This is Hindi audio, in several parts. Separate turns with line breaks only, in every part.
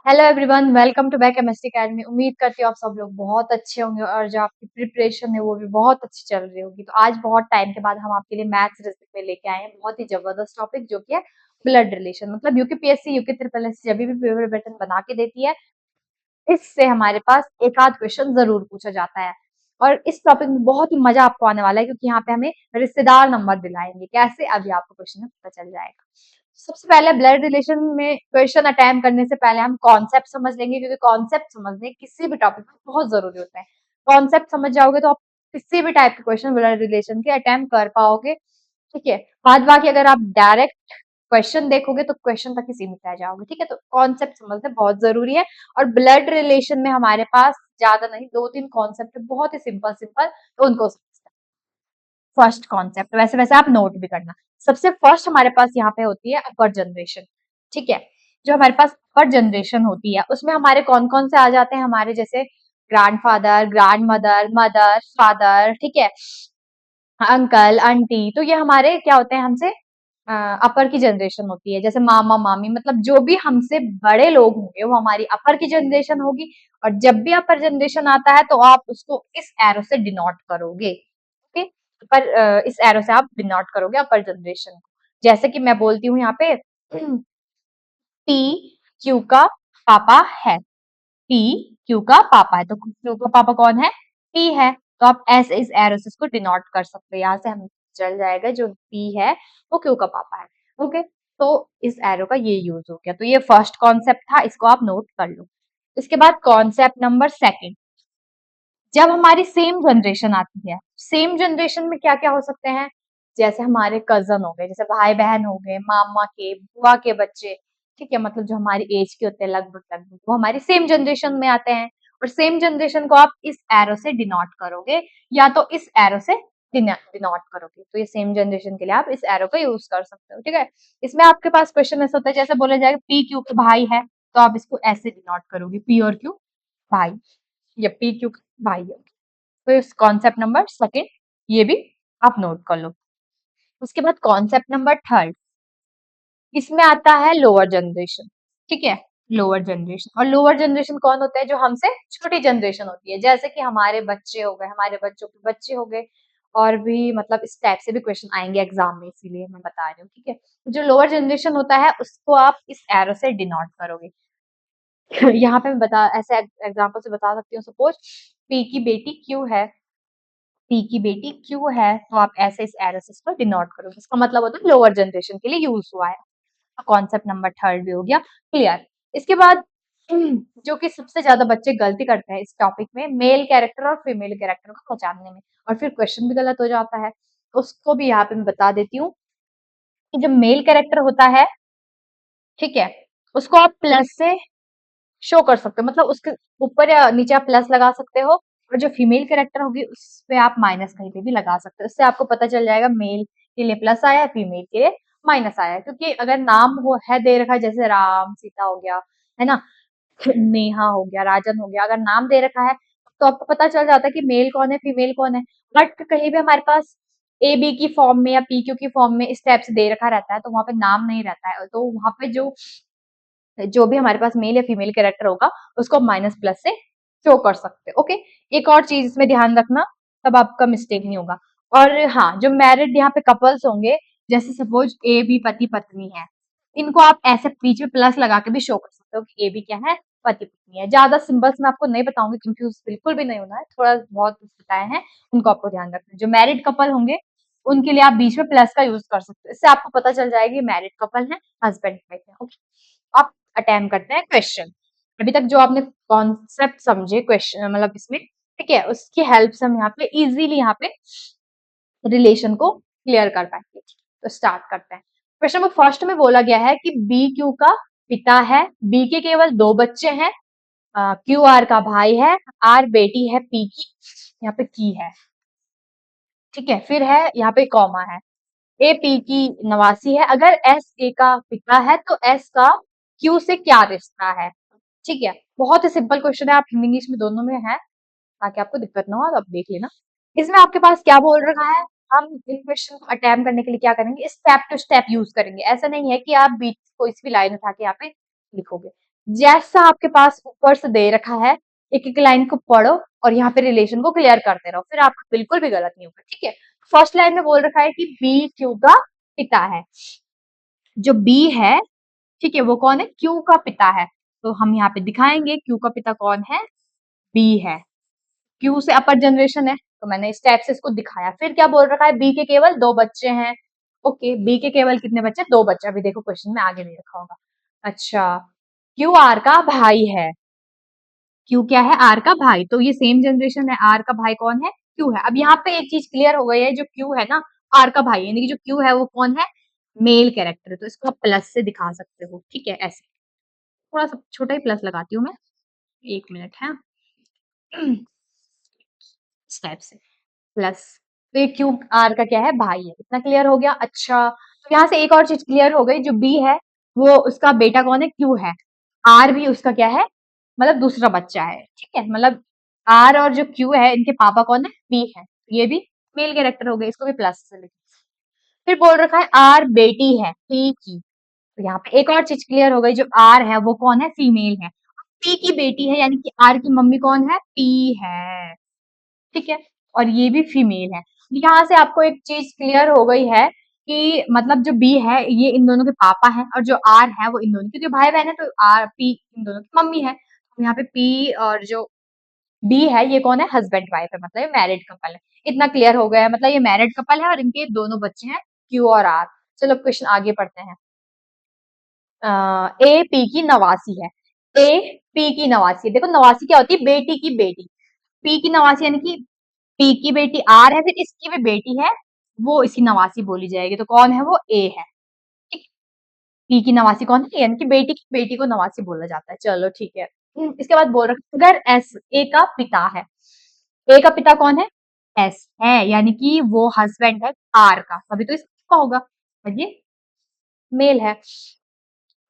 Hello everyone, welcome to back chemistry academy. उम्मीद करती हूँ आप सब लोग बहुत अच्छे होंगे और जो आपकी प्रिपरेशन है वो भी बहुत अच्छी चल रही होगी। तो आज बहुत टाइम के बाद हम आपके लिए मैथ्स रेसिपी लेके आए हैं, बहुत ही जबरदस्त टॉपिक जो कि है ब्लड रिलेशन। मतलब यूकेपीएससी यूके ट्रिपल एस जब भी पेपर पैटर्न बना के देती है, इससे हमारे पास एक आध क्वेश्चन जरूर पूछा जाता है। और इस टॉपिक में बहुत ही मजा आपको आने वाला है क्योंकि यहाँ पे हमें रिश्तेदार नंबर दिलाएंगे। कैसे, अभी आपको क्वेश्चन में पता चल जाएगा। सबसे पहले ब्लड रिलेशन में क्वेश्चन अटेम्प्ट करने से पहले हम कॉन्सेप्ट समझ लेंगे, क्योंकि कॉन्सेप्ट समझने किसी भी टॉपिक में बहुत जरूरी होता है। कॉन्सेप्ट समझ जाओगे तो आप किसी भी टाइप के क्वेश्चन ब्लड रिलेशन के अटेम्प्ट कर पाओगे। ठीक है, बाद बाकी अगर आप डायरेक्ट क्वेश्चन देखोगे तो क्वेश्चन तक ही सीमित रह जाओगे। ठीक है, तो कॉन्सेप्ट समझना बहुत जरूरी है। और ब्लड रिलेशन में हमारे पास ज्यादा नहीं, दो तीन कॉन्सेप्ट बहुत ही सिंपल सिंपल, तो उनको समझते हैं। फर्स्ट कॉन्सेप्ट, वैसे वैसे आप नोट भी करना। सबसे फर्स्ट हमारे पास यहाँ पे होती है अपर जनरेशन। ठीक है, जो हमारे पास अपर जनरेशन होती है उसमें हमारे कौन कौन से आ जाते हैं, हमारे जैसे grandfather, grand mother, mother, father, ठीक है, अंकल, आंटी। तो ये हमारे क्या होते हैं, हमसे अपर की जनरेशन होती है। जैसे मामा मामी, मतलब जो भी हमसे बड़े लोग होंगे वो हमारी अपर की जनरेशन होगी। और जब भी अपर जनरेशन आता है तो आप उसको इस एरो से डिनोट करोगे। ओके, पर इस एरो से आप डिनोट करोगे अपर जनरेशन को। जैसे कि मैं बोलती हूँ यहाँ पे पी क्यू का पापा है। पी क्यू का पापा है, तो क्यू का पापा कौन है? पी है। तो आप ऐसे इस एरो से इसको डिनोट कर सकते हो। यहाँ से हमें चल जाएगा जो पी है वो क्यू का पापा है। ओके, तो इस एरो का ये यूज हो गया। तो ये फर्स्ट कॉन्सेप्ट था, इसको आप नोट कर लो। इसके बाद कॉन्सेप्ट नंबर सेकंड, जब हमारी सेम जनरेशन आती है, सेम जनरेशन में क्या क्या हो सकते हैं? जैसे हमारे कजन हो गए, जैसे भाई बहन हो गए, मामा के बुआ के बच्चे। ठीक है, मतलब जो हमारी एज के होते हैं लगभग लगभग, वो हमारी सेम जनरेशन में आते हैं। और सेम जनरेशन को आप इस एरो से डिनोट करोगे, या तो इस एरो से डिनोट करोगे। तो ये सेम जनरेशन के लिए आप इस एरो का यूज कर सकते हो। ठीक है, इसमें आपके पास क्वेश्चन ऐसा होता है, जैसे बोला जाएगा पी क्यू के भाई है, तो आप इसको ऐसे डिनोट करोगे, पी और क्यू भाई, या पी क्यू भाई है। तो इस कॉन्सेप्ट नंबर सेकंड, ये भी आप नोट कर लो। उसके बाद कॉन्सेप्ट नंबर थर्ड, इसमें आता है लोअर जनरेशन। ठीक है, लोअर जनरेशन। और लोअर जनरेशन कौन होता है? जो हमसे छोटी जनरेशन होती है, जैसे कि हमारे बच्चे हो गए, हमारे बच्चों के बच्चे हो गए। और भी मतलब इस टाइप से भी क्वेश्चन आएंगे एग्जाम में, इसीलिए मैं बता रही हूँ। ठीक है, जो लोअर जनरेशन होता है उसको आप इस एरो से डिनोट करोगे। यहाँ पे मैं बता ऐसे एग्जाम्पल से बता सकती हूँ। सपोज पी की बेटी क्यू है, पी की बेटी क्यू है, तो आप ऐसे इस एरो से इसको डिनोट करोगे। इसका मतलब होता है लोअर जनरेशन के लिए यूज हुआ है। कॉन्सेप्ट नंबर थर्ड भी हो गया क्लियर। इसके बाद जो कि सबसे ज्यादा बच्चे गलती करते हैं इस टॉपिक में, मेल कैरेक्टर और फीमेल कैरेक्टर को पहचानने में, और फिर क्वेश्चन भी गलत हो जाता है। उसको भी यहाँ पे मैं बता देती हूँ कि जो मेल कैरेक्टर होता है, ठीक है, उसको आप प्लस से शो कर सकते हो, मतलब उसके ऊपर या नीचे आप प्लस लगा सकते हो। और जो फीमेल कैरेक्टर होगी उस पे आप माइनस कहीं पे भी लगा सकते हो। इससे आपको पता चल जाएगा मेल के लिए प्लस आया है, फीमेल के लिए माइनस आया है। क्योंकि अगर नाम हो है दे रखा है, जैसे राम सीता हो गया, है ना, नेहा हो गया, राजन हो गया, अगर नाम दे रखा है तो आपको पता चल जाता है कि मेल कौन है फीमेल कौन है। बट कहीं भी हमारे पास ए बी की फॉर्म में या पी क्यू की फॉर्म में इस टाइप से दे रखा रहता है तो वहां पे नाम नहीं रहता है, तो वहां पे जो जो भी हमारे पास मेल या फीमेल कैरेक्टर होगा उसको माइनस प्लस से शो कर सकते हैं। ओके, एक और चीज इसमें ध्यान रखना, तब आपका मिस्टेक नहीं होगा। और हाँ, जो मैरिड यहाँ पे कपल्स होंगे, जैसे सपोज ए बी पति पत्नी है, इनको आप ऐसे बीच में प्लस लगा के भी शो कर सकते हो कि ए बी क्या है, पति पत्नी है। ज्यादा सिंबल्स मैं आपको नहीं बताऊंगी, कंफ्यूज बिल्कुल भी नहीं होना है, थोड़ा बहुत बताए हैं, उनको आपको ध्यान रखना है। जो मैरिड कपल होंगे उनके लिए आप बीच में प्लस का यूज कर सकते हो, इससे आपको पता चल जाएगा मैरिड कपल है, हस्बैंड वाइफ है। ओके, आप अटेम्प्ट करते हैं क्वेश्चन। अभी तक जो आपने कॉन्सेप्ट समझे क्वेश्चन मतलब इसमें, ठीक है, उसकी हेल्प से हम यहाँ पे इजीली यहाँ पे रिलेशन को क्लियर कर पाएंगे। तो स्टार्ट करते हैं। क्वेश्चन नंबर फर्स्ट में बोला गया है कि बी क्यू का पिता है, बी के केवल दो बच्चे हैं, क्यू आर का भाई है, आर बेटी है पी की, यहाँ पे की है। ठीक है, फिर है यहाँ पे कॉमा है, ए पी की नवासी है। अगर एस ए का पिता है तो एस का क्यू से क्या रिश्ता है? ठीक है, बहुत ही सिंपल क्वेश्चन है, आप हिंदी इंग्लिश में दोनों में है, ताकि आपको दिक्कत ना हो, तो आप देख लेना। इसमें आपके पास क्या बोल रखा है, हम इन क्वेश्चन को अटेम्प्ट करने के लिए क्या करेंगे, स्टेप टू स्टेप यूज करेंगे। ऐसा नहीं है कि आप बीच कोई सी भी लाइन उठा के यहाँ पे लिखोगे। जैसा आपके पास ऊपर से दे रखा है, एक एक लाइन को पढ़ो और यहाँ पे रिलेशन को क्लियर करते रहो, फिर आपका बिल्कुल भी गलत नहीं होगा। ठीक है, फर्स्ट लाइन में बोल रखा है कि बी क्यू का पिता है। जो बी है, ठीक है, वो कौन है? क्यू का पिता है। तो हम यहाँ पे दिखाएंगे क्यू का पिता कौन है, बी है। क्यू से अपर जनरेशन है, तो मैंने इस टाइप से इसको दिखाया। फिर क्या बोल रखा है, बी के केवल 2 बच्चे हैं। ओके, बी के केवल कितने बच्चे? 2 बच्चे। अभी देखो क्वेश्चन में आगे नहीं रखा होगा। अच्छा, क्यू आर का भाई है। क्यू क्या है? आर का भाई। तो ये सेम जनरेशन है, आर का भाई कौन है? क्यू है। अब यहाँ पे एक चीज क्लियर हो गई है, जो क्यू है ना, आर का भाई, यानी कि जो क्यू है वो कौन है? Male character. तो इसको आप प्लस से दिखा सकते हो। ठीक है, ऐसे थोड़ा सा छोटा ही प्लस लगाती हूँ मैं। 1 मिनट है। इस टाइप से प्लस। तो ये क्यू आर का क्या है? भाई है। इतना क्लियर हो गया। अच्छा, तो यहाँ से एक और चीज क्लियर हो गई, जो बी है वो उसका बेटा कौन है? क्यू है। आर भी उसका क्या है? मतलब दूसरा बच्चा है। ठीक है, मतलब आर और जो क्यू है इनके पापा कौन है? बी है। ये भी मेल कैरेक्टर हो गए, इसको भी प्लस से लिखो। फिर बोल रखा है आर बेटी है पी की। तो यहाँ पे एक और चीज क्लियर हो गई, जो आर है वो कौन है? फीमेल है। पी की बेटी है, यानी कि आर की मम्मी कौन है? पी है। ठीक है, और ये भी फीमेल है। यहाँ से आपको एक चीज क्लियर हो गई है कि मतलब जो बी है ये इन दोनों के पापा है, और जो आर है वो इन दोनों, क्योंकि भाई बहन है तो आर पी इन दोनों की मम्मी है। तो यहाँ पे पी और जो बी है ये कौन है? हस्बैंड वाइफ है, मतलब ये मैरिड कपल है। इतना क्लियर हो गया है, मतलब ये मैरिड कपल है और इनके दोनों बच्चे हैं, क्यू और आर। चलो क्वेश्चन आगे पढ़ते हैं। ए पी की नवासी है। ए पी की नवासी है। देखो नवासी क्या होती है? बेटी की बेटी। पी की नवासी यानी कि पी की बेटी आर है, फिर इसकी भी बेटी है, वो इसकी नवासी बोली जाएगी। तो कौन है वो? ए है। ठीक है, पी की नवासी कौन है? यानी कि बेटी की बेटी को नवासी बोला जाता है। चलो ठीक है। इसके बाद बोल रखा है, अगर एस ए का पिता है। ए का पिता कौन है? एस है, यानी कि वो हस्बैंड है आर का, तभी तो इसका होगा, और ये मेल है।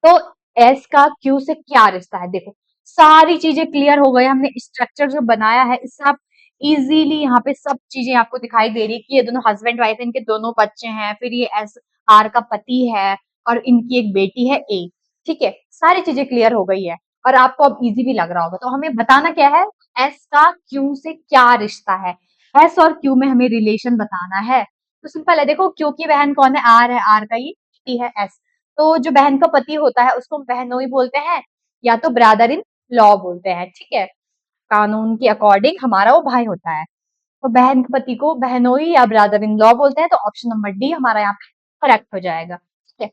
तो एस का क्यू से क्या रिश्ता है? देखो सारी चीजें क्लियर हो गई। हमने स्ट्रक्चर जो बनाया है इससे आप इजीली यहाँ पे सब चीजें आपको दिखाई दे रही है कि ये दोनों हस्बैंड वाइफ है, इनके दोनों बच्चे हैं, फिर ये एस आर का पति है और इनकी एक बेटी है ए। ठीक है, सारी चीजें क्लियर हो गई है और आपको अब इजी भी लग रहा होगा। तो हमें बताना क्या है? एस का क्यू से क्या रिश्ता है। एस और क्यू में हमें रिलेशन बताना है। तो सिंपल है, देखो क्यू की बहन कौन है? आर है, आर का ये पति है एस। तो जो बहन का पति होता है उसको हम बहनोई बोलते हैं, या तो ब्रदर इन लॉ बोलते हैं। ठीक है, कानून के अकॉर्डिंग हमारा वो भाई होता है। तो बहन के पति को बहनोई या ब्रदर इन लॉ बोलते हैं। तो ऑप्शन नंबर डी हमारा यहाँ पे करेक्ट हो जाएगा। ठीक है,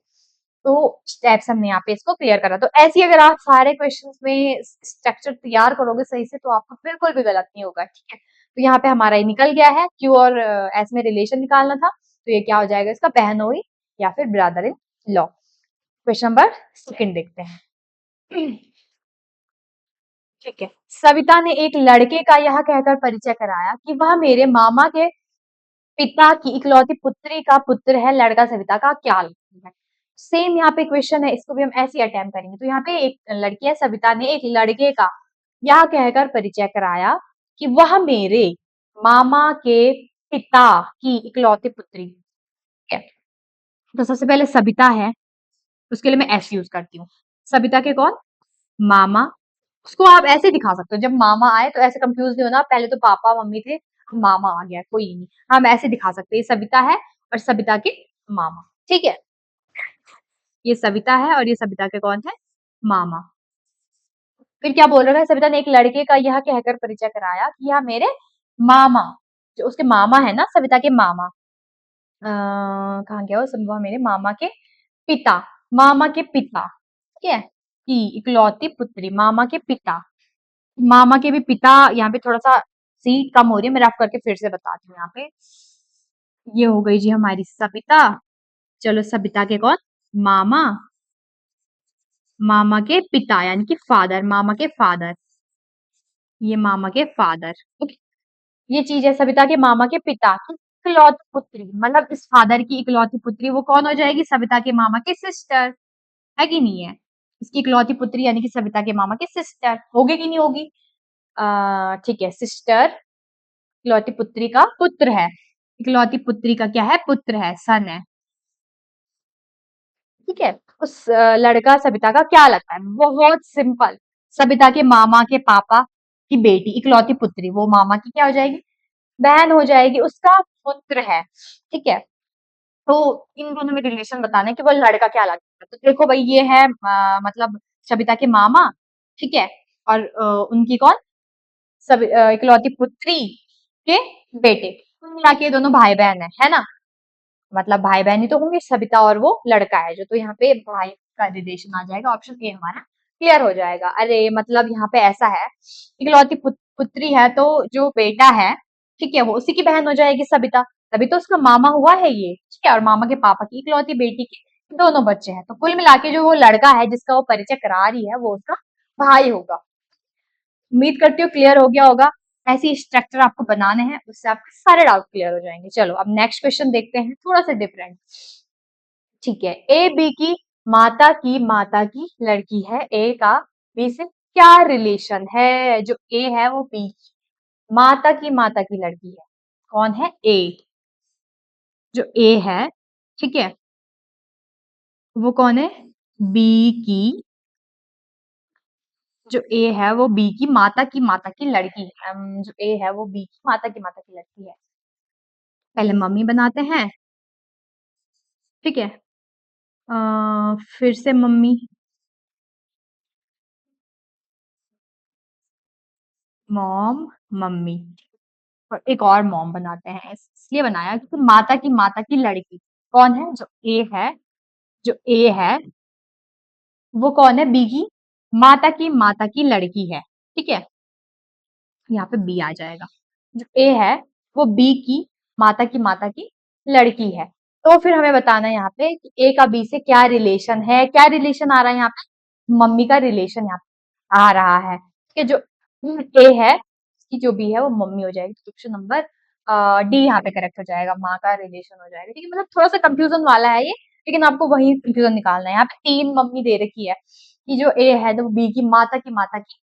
तो स्टेप्स हमने यहाँ पे इसको क्लियर करा। तो ऐसे ही अगर आप सारे क्वेश्चंस में स्ट्रक्चर तैयार करोगे सही से, तो आपको बिल्कुल भी गलत नहीं होगा। ठीक है, तो यहाँ पे हमारा ये निकल गया है, क्यू और एस में रिलेशन निकालना था। तो ये क्या हो जाएगा इसका? बहनोई या फिर brother in law. Question number second देखते हैं। ठीक है, सविता ने एक लड़के का यह कहकर परिचय कराया कि वह मेरे मामा के पिता की इकलौती पुत्री का पुत्र है। लड़का सविता का क्या लगता है? सेम यहाँ पे क्वेश्चन है, इसको भी हम ऐसे ही अटेम्प्ट करेंगे। तो यहाँ पे एक लड़की है, सविता ने एक लड़के का यह कहकर परिचय कराया कि वह मेरे मामा के पिता की इकलौती पुत्री है। तो सबसे पहले सविता है, उसके लिए मैं एस यूज करती हूँ। सविता के कौन? मामा। उसको आप ऐसे दिखा सकते हो, जब मामा आए तो ऐसे कंफ्यूज नहीं होना, पहले तो पापा मम्मी थे, अब मामा आ गया, कोई नहीं। हम ऐसे दिखा सकते हैं, ये सविता है और सविता के मामा। ठीक है, ये सविता है और ये सविता के कौन है? मामा। फिर क्या बोल रहा है? सविता ने एक लड़के का यह कहकर परिचय कराया कि यह मेरे मामा, जो उसके मामा है ना, सविता के मामा, कहाँ गया वो? वह मेरे मामा के पिता, मामा के पिता, ठीक है, की इकलौती पुत्री, मामा के पिता। मामा के भी पिता, यहाँ पे थोड़ा सा सी कम हो रही है, मैं रफ करके फिर से बताती हूँ। यहाँ पे ये हो गई जी हमारी सविता। चलो सविता के कौन? मामा, मामा के पिता यानी कि फादर, मामा के फादर, ये मामा के फादर। ओके, ये चीज है सविता के मामा के पिता की इकलौती पुत्री, मतलब इस फादर की इकलौती पुत्री वो कौन हो जाएगी? सविता के मामा की सिस्टर, है कि नहीं है? इसकी इकलौती पुत्री यानी कि सविता के मामा की सिस्टर होगी कि नहीं होगी? ठीक है, सिस्टर इकलौती पुत्री का पुत्र है। इकलौती पुत्री का क्या है? पुत्र है, सन है। ठीक है, उस लड़का सबिता का क्या लगता है? बहुत सिंपल। सबिता के मामा के पापा की बेटी, इकलौती पुत्री, वो मामा की क्या हो जाएगी? बहन हो जाएगी, उसका पुत्र है। ठीक है, तो इन दोनों में रिलेशन बताना है कि वो लड़का क्या लगता है। तो देखो भाई, ये है मतलब सबिता के मामा, ठीक है, और उनकी कौन, सब इकलौती पुत्री के बेटे, कुल मिला के ये दोनों भाई बहन है ना। मतलब भाई बहन ही तो होंगे, सबिता और वो लड़का है जो, तो यहाँ पे भाई का रिलेशन आ जाएगा, ऑप्शन ए हमारा क्लियर हो जाएगा। अरे मतलब यहाँ पे ऐसा है, इकलौती पुत्री है तो जो बेटा है, ठीक है, वो उसी की बहन हो जाएगी सबिता, तभी तो उसका मामा हुआ है ये, ठीक है, और मामा के पापा की इकलौती बेटी के दोनों बच्चे हैं, तो कुल मिला के जो वो लड़का है जिसका वो परिचय करा रही है, वो उसका भाई होगा। उम्मीद करती हूँ क्लियर हो गया होगा। ऐसी स्ट्रक्चर आपको बनाने हैं, उससे आपके सारे डाउट क्लियर हो जाएंगे। चलो अब नेक्स्ट क्वेश्चन देखते हैं, थोड़ा सा डिफरेंट। ठीक है, ए बी की माता की लड़की है, ए का बी से क्या रिलेशन है? जो ए है वो बी की माता की लड़की है, कौन है? ए। जो ए है, ठीक है, वो कौन है? बी की, जो ए है वो बी की माता की लड़की है। जो ए है वो बी की माता की लड़की है। पहले मम्मी बनाते हैं, ठीक है, फिर से मम्मी, मॉम, मम्मी, और एक और मॉम बनाते हैं, इसलिए बनाया क्योंकि माता की लड़की कौन है? जो ए है, जो ए है वो कौन है? बी की माता की लड़की है, ठीक है, यहाँ पे बी आ जाएगा। जो ए है वो बी की माता की लड़की है। तो फिर हमें बताना है यहाँ पे कि ए का बी से क्या रिलेशन है, क्या रिलेशन आ रहा है यहाँ पे? मम्मी का रिलेशन यहाँ पे आ रहा है, ठीक है। जो ए है उसकी जो बी है वो मम्मी हो जाएगी, तो ऑप्शन नंबर डी यहाँ पे करेक्ट हो जाएगा, माँ का रिलेशन हो जाएगा, ठीक है। मतलब थोड़ा सा कंफ्यूजन वाला है ये, लेकिन आपको वही कंफ्यूजन निकालना है। यहाँ पे 3 मम्मी दे रखी है कि जो ए है तो वो बी की माता की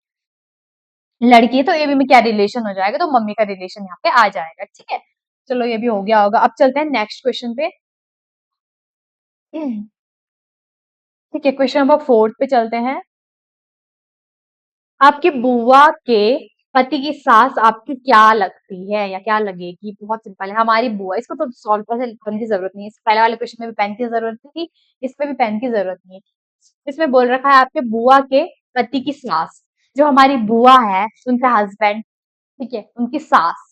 लड़की है, तो ए बी में क्या रिलेशन हो जाएगा? तो मम्मी का रिलेशन यहाँ पे आ जाएगा, ठीक है। चलो ये भी हो गया होगा। अब चलते हैं नेक्स्ट क्वेश्चन पे। ठीक है, क्वेश्चन नंबर 4 पे चलते हैं। आपकी बुआ के पति की सास आपकी क्या लगती है या क्या लगेगी? बहुत सिंपल है, हमारी बुआ। इसको तो सॉल्व करने की जरूरत नहीं है, इस पहले वाले क्वेश्चन में भी पेन की जरूरत नहीं थी, इसमें भी पेन की जरूरत नहीं है। इसमें बोल रखा है आपके बुआ के पति की सास, जो हमारी बुआ है उनका हस्बैंड, ठीक है, उनकी सास,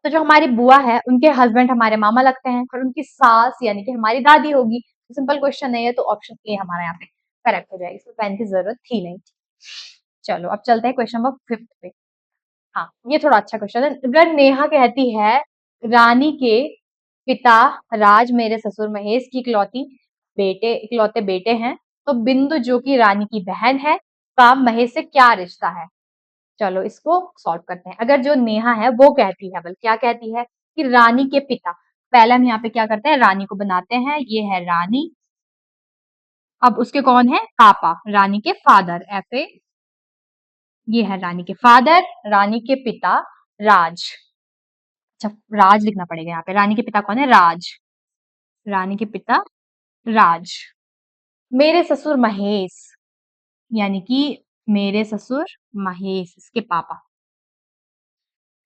तो जो हमारी बुआ है उनके हस्बैंड हमारे मामा लगते हैं, और उनकी सास यानी कि हमारी दादी होगी। तो सिंपल क्वेश्चन है ये, तो ऑप्शन ए हमारा यहाँ पे करेक्ट हो जाएगी, इसमें पेन की जरूरत थी नहीं। चलो अब चलते हैं क्वेश्चन नंबर 5 पे। हाँ, ये थोड़ा अच्छा क्वेश्चन है। अगर नेहा कहती है रानी के पिता राज मेरे ससुर महेश की इकलौते बेटे हैं, तो बिंदु जो कि रानी की बहन है का महेश से क्या रिश्ता है? चलो इसको सॉल्व करते हैं। अगर जो नेहा है वो कहती है, बल क्या कहती है कि रानी के पिता, पहले हम यहाँ पे क्या करते हैं, रानी को बनाते हैं, ये है रानी, अब उसके कौन है? पापा, रानी के फादर, एफ ए, ये है रानी के फादर, रानी के पिता राज। अच्छा, राज लिखना पड़ेगा यहाँ पे। रानी के पिता कौन है? राज, रानी के पिता राज। मेरे ससुर महेश, यानी कि मेरे ससुर महेश, इसके पापा,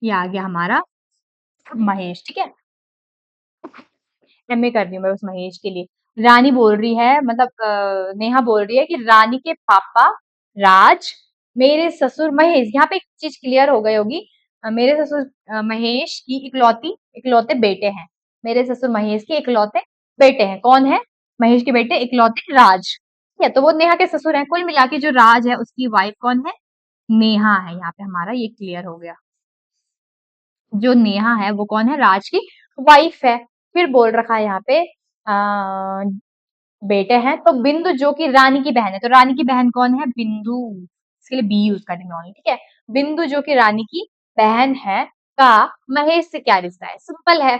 ये आ गया हमारा महेश, ठीक है। एमए कर रही हूँ मैं उस महेश के लिए। रानी बोल रही है, मतलब नेहा बोल रही है कि रानी के पापा राज, मेरे ससुर महेश, यहाँ पे एक चीज क्लियर हो गई होगी, मेरे ससुर महेश की इकलौते बेटे हैं। मेरे ससुर महेश के इकलौते बेटे हैं, कौन है? महेश के बेटे इकलौते राज, ठीक है। तो वो नेहा के ससुर हैं। कुल मिला के जो राज है उसकी वाइफ कौन है? नेहा है। यहाँ पे हमारा ये क्लियर हो गया, जो नेहा है वो कौन है? राज की वाइफ है। फिर बोल रखा है यहाँ पे आ, बेटे हैं, तो बिंदु जो कि रानी की बहन है, तो रानी की बहन कौन है? बिंदु, इसके लिए बी यूज करेंगे ओनली, ठीक है। बिंदु जो कि रानी की बहन है का महेश से क्या रिश्ता है? सिंपल है,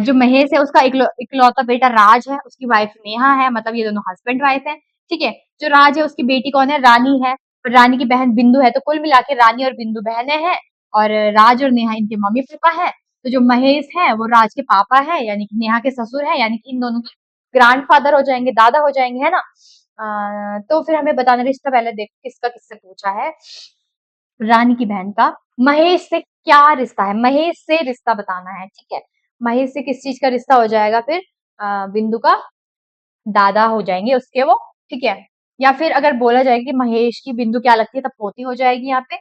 जो महेश है उसका इकलौता बेटा राज है, उसकी वाइफ नेहा है, मतलब ये दोनों हस्बैंड वाइफ है, ठीक है। जो राज है उसकी बेटी कौन है? रानी है, और रानी की बहन बिंदु है, तो कुल मिला के रानी और बिंदु बहनें हैं, और राज और नेहा इनके मम्मी पापा है। तो जो महेश है वो राज के पापा है, यानी कि नेहा के ससुर है, यानी कि इन दोनों के ग्रैंडफादर हो जाएंगे, दादा हो जाएंगे, है ना। तो फिर हमें बताना रिश्ता पहले देख किसका किससे पूछा है। रानी की बहन का महेश से क्या रिश्ता है, महेश से रिश्ता बताना है, ठीक है। महेश से किस चीज का रिश्ता हो जाएगा फिर, बिंदु का दादा हो जाएंगे उसके वो, ठीक है। या फिर अगर बोला जाए कि महेश की बिंदु क्या लगती है, तब पोती हो जाएगी यहाँ पे।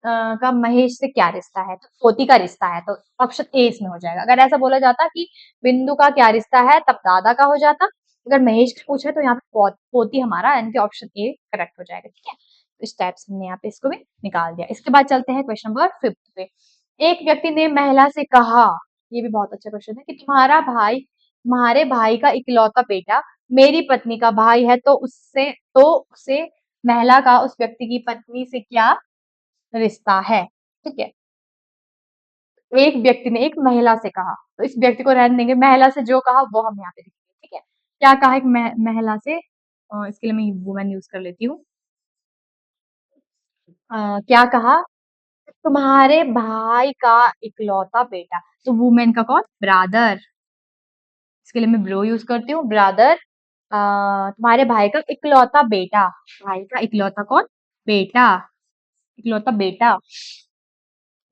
का महेश से क्या रिश्ता है, तो पोती का रिश्ता है, तो ऑप्शन ए इसमें हो जाएगा। अगर ऐसा बोला जाता कि बिंदु का क्या रिश्ता है, तब दादा का हो जाता। अगर महेश का पूछे तो यहाँ पे पोती हमारा, यानी कि ऑप्शन ए करेक्ट हो जाएगा, ठीक है। तो इस टाइप से हमने यहाँ पे इसको भी निकाल दिया। इसके बाद चलते हैं क्वेश्चन नंबर 5 पे। एक व्यक्ति ने महिला से कहा, ये भी बहुत अच्छा क्वेश्चन है, कि तुम्हारे भाई का इकलौता बेटा मेरी पत्नी का भाई है, तो उसे महिला का उस व्यक्ति की पत्नी से क्या रिश्ता है, ठीक है। एक व्यक्ति ने एक महिला से कहा, तो इस व्यक्ति को रहने देंगे, महिला से जो कहा वो हम यहाँ पे लिखेंगे, ठीक है। क्या कहा एक महिला से, इसके लिए मैं वुमेन यूज कर लेती हूँ। क्या कहा, तुम्हारे भाई का इकलौता बेटा, तो वुमेन का कौन, ब्रादर। इसके लिए मैं ब्रो यूज करती हूँ, ब्रादर। तुम्हारे भाई का इकलौता बेटा, भाई का इकलौता कौन, बेटा, इकलौता बेटा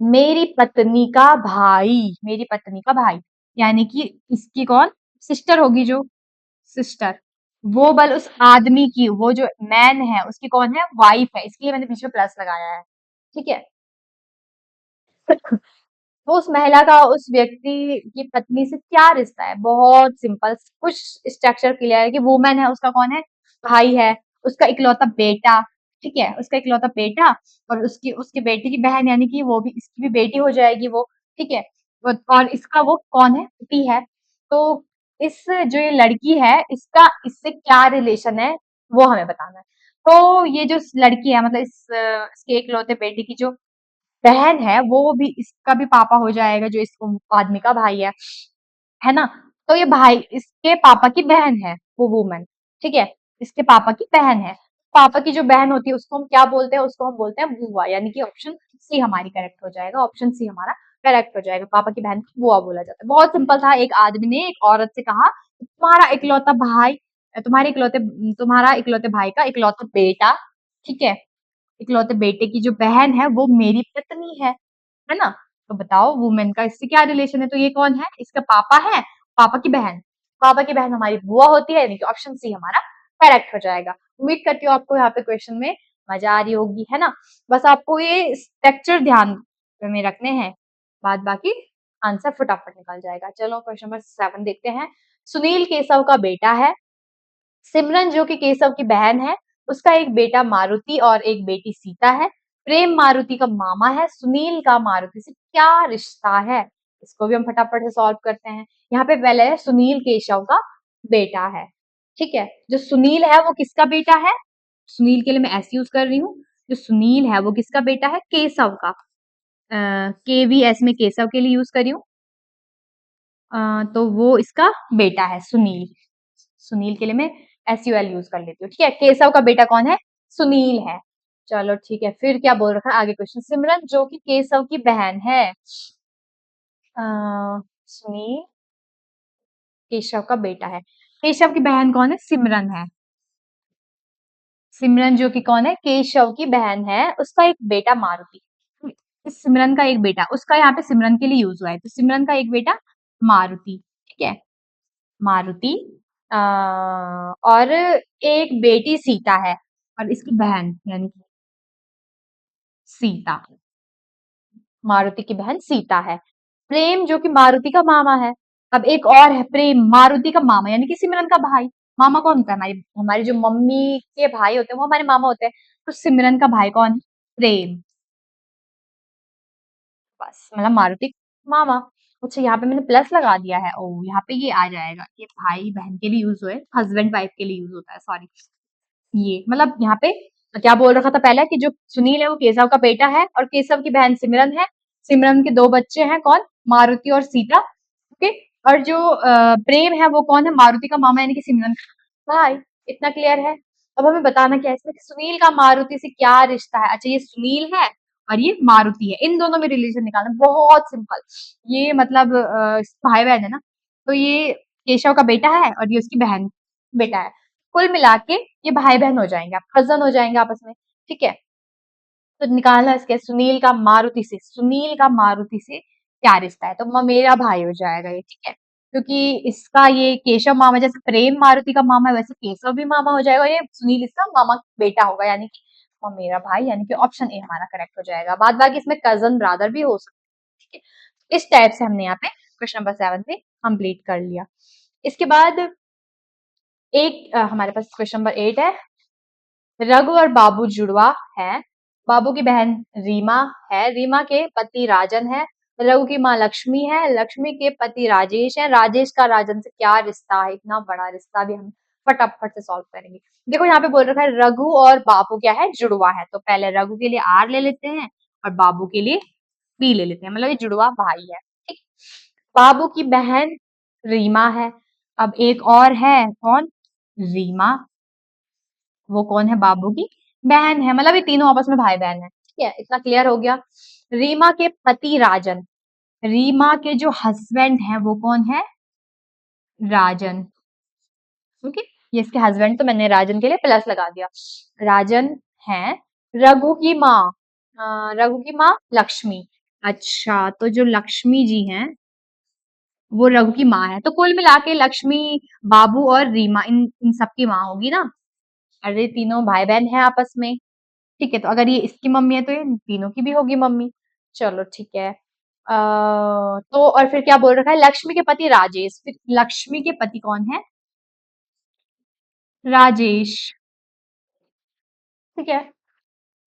मेरी पत्नी का भाई, मेरी पत्नी का भाई, यानी कि इसकी कौन, सिस्टर होगी जो, सिस्टर। वो बल उस आदमी की, वो जो मैन है उसकी कौन है, वाइफ है, इसलिए मैंने बीच में प्लस लगाया है, ठीक है। तो उस महिला का उस व्यक्ति की पत्नी से क्या रिश्ता है, बहुत सिंपल, कुछ स्ट्रक्चर क्लियर है कि वुमेन है, उसका कौन है, भाई है, उसका इकलौता बेटा, ठीक है, उसका इकलौता बेटा, और उसकी उसके बेटे की बहन, यानी कि वो भी, इसकी भी बेटी हो जाएगी वो, ठीक है। और इसका वो कौन है, पति है। तो इस जो ये लड़की है, इसका इससे क्या रिलेशन है, वो हमें बताना है। तो ये जो लड़की है, मतलब इसके इकलौते बेटे की जो बहन है, वो भी इसका भी पापा हो जाएगा, जो इस आदमी का भाई है ना। तो ये भाई इसके पापा की बहन है, वो वुमन, ठीक है, इसके पापा की बहन है। पापा की जो बहन होती है उसको हम क्या बोलते हैं, उसको हम बोलते हैं बुआ, यानी कि ऑप्शन सी हमारी करेक्ट हो जाएगा, ऑप्शन सी हमारा करेक्ट हो जाएगा। पापा की बहन को बुआ बोला जाता है। बहुत सिंपल था, एक आदमी ने एक औरत से कहा, तुम्हारा इकलौता भाई, तुम्हारा इकलौते भाई का इकलौता बेटा, ठीक है, इकलौते बेटे की जो बहन है वो मेरी पत्नी है ना। तो बताओ वुमेन का इससे क्या रिलेशन है, तो ये कौन है, इसका पापा है, पापा की बहन, पापा की बहन हमारी बुआ होती है, यानी कि ऑप्शन सी हमारा करेक्ट हो जाएगा। उम्मीद करती हूँ आपको यहाँ पे क्वेश्चन में मजा आ रही होगी, है ना। बस आपको ये स्ट्रक्चर ध्यान में रखने हैं, बाद बाकी आंसर फटाफट निकल जाएगा। चलो क्वेश्चन नंबर 7 देखते हैं। सुनील केशव का बेटा है, सिमरन जो कि केशव की बहन है, उसका एक बेटा मारुति और एक बेटी सीता है। प्रेम मारुति का मामा है, सुनील का मारुति से क्या रिश्ता है, इसको भी हम फटाफट से सॉल्व करते हैं। यहाँ पे पहले है सुनील केशव का बेटा है, ठीक है। जो सुनील है वो किसका बेटा है, सुनील के लिए मैं एस यूज कर रही हूँ। जो सुनील है वो किसका बेटा है, केशव का, के वी एस में केशव के लिए यूज करी हूँ। तो वो इसका बेटा है सुनील, सुनील के लिए मैं एस यू एल यूज कर लेती हूँ, ठीक है। केशव का बेटा कौन है, सुनील है। चलो ठीक है, फिर क्या बोल रखा है आगे क्वेश्चन, सिमरन जो कि केशव की बहन है, सुनील केशव का बेटा है, केशव की बहन कौन है, सिमरन है। सिमरन जो कि कौन है, केशव की बहन है, उसका एक बेटा मारुति, इस सिमरन का एक बेटा, उसका यहाँ पे सिमरन के लिए यूज हुआ है, तो सिमरन का एक बेटा मारुति, ठीक है, मारुति। और एक बेटी सीता है, और इसकी बहन यानी कि सीता, मारुति की बहन सीता है। प्रेम जो कि मारुति का मामा है। अब एक और है प्रेम, मारुति का मामा, यानी कि सिमरन का भाई। मामा कौन होता है, हमारी हमारी जो मम्मी के भाई होते हैं वो हमारे मामा होते हैं। तो सिमरन का भाई कौन है, प्रेम, बस मतलब मारुति मामा। अच्छा यहाँ पे मैंने प्लस लगा दिया है, ओ यहाँ पे ये आ जाएगा, ये भाई बहन के लिए यूज हुए, हस्बैंड वाइफ के लिए यूज होता है, सॉरी। ये मतलब यहाँ पे क्या बोल रखा था पहले, कि जो सुनील है वो केशव का बेटा है, और केशव की बहन सिमरन है। सिमरन के दो बच्चे हैं, कौन, मारुति और सीता, ओके। और जो प्रेम है वो कौन है, मारुति का मामा, यानी कि सिमरन का भाई। इतना क्लियर है। अब हमें बताना क्या है इसमें, कि सुनील का मारुति से क्या रिश्ता है। अच्छा ये सुनील है और ये मारुति है, इन दोनों में रिलेशन निकालना बहुत सिंपल। ये मतलब भाई बहन है ना, तो ये केशव का बेटा है और ये उसकी बहन बेटा है। कुल मिला के ये भाई-बहन हो जाएँगे, आप कज़न हो जाएँगे आपस में, ठीक है? तो निकालना इसके सुनील का मारुति से क्या रिश्ता है? तो मेरा भाई हो जाएगा ये, ठीक है? क्योंकि इसका ये केशव मामा जैसे प्रेम मारुति का मामा है, वैसे केशव भी मामा हो जाएगा, ये सुनील इसका मामा बेटा होगा, यानी कि मेरा भाई, यानी कि ऑप्शन ए हमारा करेक्ट हो जाएगा। बाद बाकी इसमें कज़न ब्रदर भी हो सकते हैं, ठीक है? इस टाइप से हमने यहाँ पे क्वेश्चन नंबर 7 पे कंप्लीट कर लिया। इसके बाद हमारे पास क्वेश्चन नंबर 8 है। रघु और बाबू जुड़वा है। बाबू की बहन रीमा है। रीमा के पति राजन है। रघु की माँ लक्ष्मी है। लक्ष्मी के पति राजेश है। राजेश का राजन से क्या रिश्ता है? इतना बड़ा रिश्ता भी हम फटाफट से सॉल्व करेंगे। देखो यहाँ पे बोल रखा है रघु और बाबू क्या है? जुड़वा है। तो पहले रघु के लिए आर ले लेते हैं और बाबू के लिए बी ले लेते हैं, मतलब ये जुड़वा भाई है, ठीक। बाबू की बहन रीमा है। अब एक और है, कौन? रीमा। वो कौन है? बाबू की बहन है, मतलब ये तीनों आपस में भाई बहन है, ठीक है, इतना क्लियर हो गया। रीमा के पति राजन, रीमा के जो हस्बैंड है वो कौन है? राजन। ओके, ये इसके हस्बैंड, तो मैंने राजन के लिए प्लस लगा दिया। राजन है। रघु की माँ, रघु की माँ लक्ष्मी। अच्छा, तो जो लक्ष्मी जी हैं वो रघु की माँ है, तो कुल मिला के लक्ष्मी, बाबू और रीमा इन इन सबकी माँ होगी ना। अरे तीनों भाई बहन है आपस में, ठीक है, तो अगर ये इसकी मम्मी है तो ये तीनों की भी होगी मम्मी। चलो ठीक है। तो और फिर क्या बोल रखा है? लक्ष्मी के पति राजेश। फिर लक्ष्मी के पति कौन है? राजेश, ठीक है,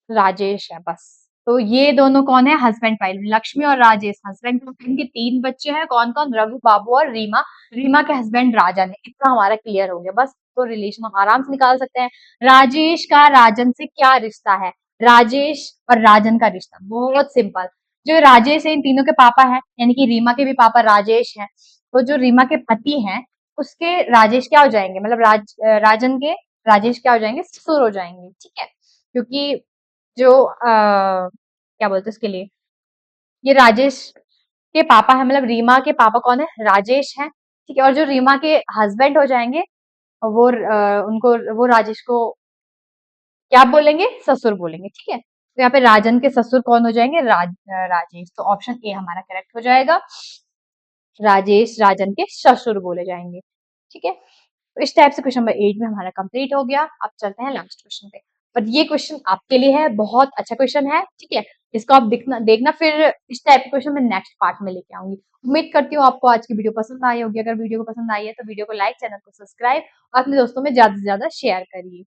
राजेश है बस। तो ये दोनों कौन है? हस्बैंड वाइफ, लक्ष्मी और राजेश हस्बैंड वाइफ। इनके 3 बच्चे हैं, कौन कौन? रघु, बाबू और रीमा। रीमा के हस्बैंड राजन है। इतना हमारा क्लियर हो गया, बस तो रिलेशन हम आराम से निकाल सकते हैं। राजेश का राजन से क्या रिश्ता है? राजेश और राजन का रिश्ता बहुत सिंपल। जो राजेश है इन तीनों के पापा है, यानी कि रीमा के भी पापा राजेश हैं। तो जो रीमा के पति हैं उसके राजेश क्या हो जाएंगे? मतलब राजन के राजेश क्या हो जाएंगे? ससुर हो जाएंगे, ठीक है। क्योंकि जो क्या बोलते हैं उसके लिए, ये राजेश के पापा है, मतलब रीमा के पापा कौन है? राजेश है, ठीक है। और जो रीमा के हस्बैंड हो जाएंगे वो उनको, वो राजेश को क्या बोलेंगे? ससुर बोलेंगे, ठीक है। तो यहाँ पे राजन के ससुर कौन हो जाएंगे? राजेश। तो ऑप्शन ए हमारा करेक्ट हो जाएगा। राजेश राजन के ससुर बोले जाएंगे, ठीक है। तो इस टाइप से क्वेश्चन नंबर 8 में हमारा कंप्लीट हो गया। अब चलते हैं लास्ट क्वेश्चन पे। पर ये क्वेश्चन आपके लिए है, बहुत अच्छा क्वेश्चन है, ठीक है। इसको आप देखना देखना, फिर इस टाइप के क्वेश्चन मैं नेक्स्ट पार्ट में लेके आऊंगी। उम्मीद करती हूँ आपको आज की वीडियो पसंद आई होगी। अगर वीडियो को पसंद आई है तो वीडियो को लाइक, चैनल को सब्सक्राइब और अपने दोस्तों में ज्यादा से ज्यादा शेयर करिए।